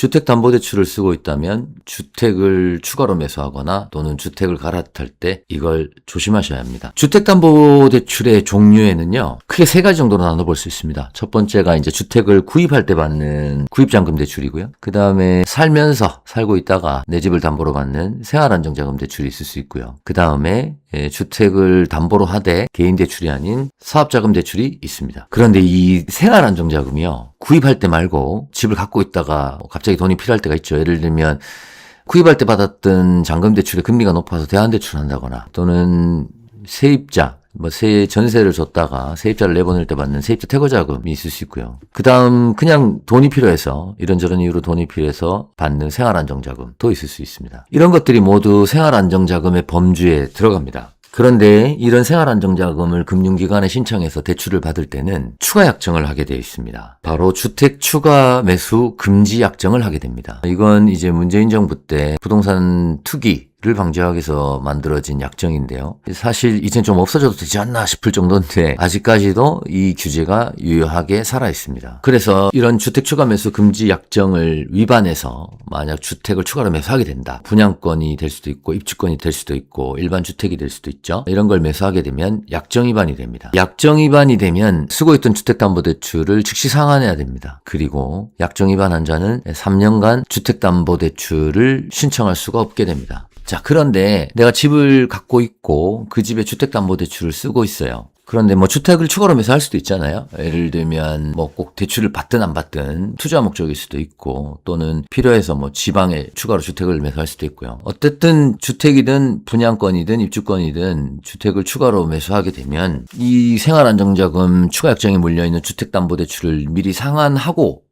주택담보대출을 쓰고 있다면 주택을 추가로 매수하거나 또는 주택을 갈아탈 때 이걸 조심하셔야 합니다. 주택담보대출의 종류에는요, 크게 세 가지 정도로 나눠볼 수 있습니다. 첫 번째가 이제 주택을 구입할 때 받는 구입자금 대출이고요. 그 다음에 살고 있다가 내 집을 담보로 받는 생활안정자금 대출이 있을 수 있고요. 그 다음에 주택을 담보로 하되 개인 대출이 아닌 사업자금 대출이 있습니다. 그런데 이 생활안정자금이요, 구입할 때 말고 집을 갖고 있다가 갑자기 돈이 필요할 때가 있죠. 예를 들면 구입할 때 받았던 잔금 대출의 금리가 높아서 대환대출을 한다거나 또는 세입자, 전세를 줬다가 세입자를 내보낼 때 받는 세입자 퇴거자금이 있을 수 있고요. 그 다음 그냥 돈이 필요해서 이런저런 이유로 돈이 필요해서 받는 생활안정자금도 있을 수 있습니다. 이런 것들이 모두 생활안정자금의 범주에 들어갑니다. 그런데 이런 생활안정자금을 금융기관에 신청해서 대출을 받을 때는 추가 약정을 하게 되어 있습니다. 바로 주택 추가 매수 금지 약정을 하게 됩니다. 이건 이제 문재인 정부 때 부동산 투기를 방지하기 위해서 만들어진 약정인데요. 사실 이젠 좀 없어져도 되지 않나 싶을 정도인데 아직까지도 이 규제가 유효하게 살아 있습니다. 그래서 이런 주택 추가 매수 금지 약정을 위반해서 만약 주택을 추가로 매수하게 된다. 분양권이 될 수도 있고 입주권이 될 수도 있고 일반 주택이 될 수도 있죠. 이런 걸 매수하게 되면 약정 위반이 됩니다. 약정 위반이 되면 쓰고 있던 주택담보대출을 즉시 상환해야 됩니다. 그리고 약정 위반한 자는 3년간 주택담보대출을 신청할 수가 없게 됩니다. 자, 그런데 내가 집을 갖고 있고 그 집에 주택담보대출을 쓰고 있어요. 그런데 주택을 추가로 매수할 수도 있잖아요. 예를 들면 꼭 대출을 받든 안 받든 투자 목적일 수도 있고 또는 필요해서 지방에 추가로 주택을 매수할 수도 있고요. 어쨌든 주택이든 분양권이든 입주권이든 주택을 추가로 매수하게 되면 이 생활안정자금 추가 약정에 물려있는 주택담보대출을 미리 상환하고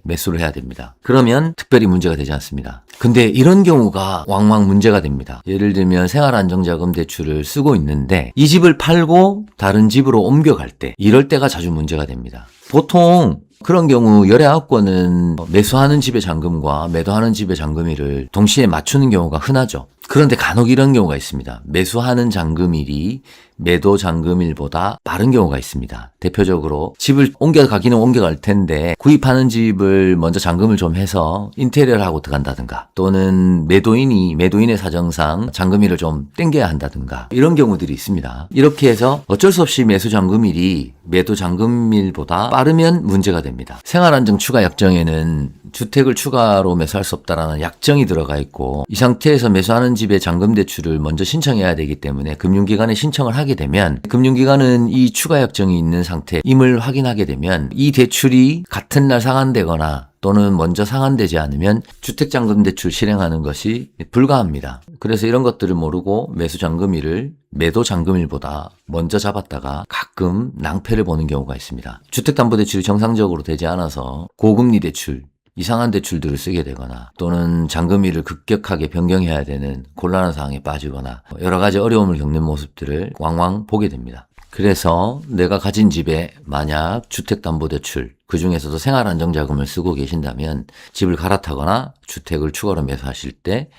매수를 해야 됩니다. 그러면 특별히 문제가 되지 않습니다. 근데 이런 경우가 왕왕 문제가 됩니다. 예를 들면 생활안정자금 대출을 쓰고 있는데 이 집을 팔고 다른 집으로 옮겨갈 때 이럴 때가 자주 문제가 됩니다. 보통 그런 경우 19건은 매수하는 집의 잔금과 매도하는 집의 잔금일을 동시에 맞추는 경우가 흔하죠. 그런데 간혹 이런 경우가 있습니다. 매수하는 잔금일이 매도 잔금일보다 빠른 경우가 있습니다. 대표적으로 집을 옮겨가기는 옮겨갈 텐데 구입하는 집을 먼저 잔금을 좀 해서 인테리어를 하고 들어간다든가 또는 매도인의 사정상 잔금일을 좀 땡겨야 한다든가 이런 경우들이 있습니다. 이렇게 해서 어쩔 수 없이 매수 잔금일이 매도 잔금일보다 빠르면 문제가 됩니다. 생활안정 추가 약정에는 주택을 추가로 매수할 수 없다라는 약정이 들어가 있고 이 상태에서 매수하는 집의 잔금 대출을 먼저 신청해야 되기 때문에 금융기관에 신청을 하게 되면 금융기관은 이 추가 약정이 있는 상태임을 확인하게 되면 이 대출이 같은 날 상환되거나 또는 먼저 상환되지 않으면 주택잔금 대출 실행하는 것이 불가합니다. 그래서 이런 것들을 모르고 매수 잔금일을 매도 잔금일보다 먼저 잡았다가 가끔 낭패를 보는 경우가 있습니다. 주택담보대출이 정상적으로 되지 않아서 고금리 대출, 이상한 대출들을 쓰게 되거나 또는 잔금일을 급격하게 변경해야 되는 곤란한 상황에 빠지거나 여러 가지 어려움을 겪는 모습들을 왕왕 보게 됩니다. 그래서 내가 가진 집에 만약 주택담보대출 그중에서도 생활안정자금을 쓰고 계신다면 집을 갈아타거나 주택을 추가로 매수하실 때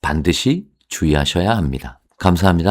반드시 주의하셔야 합니다. 감사합니다.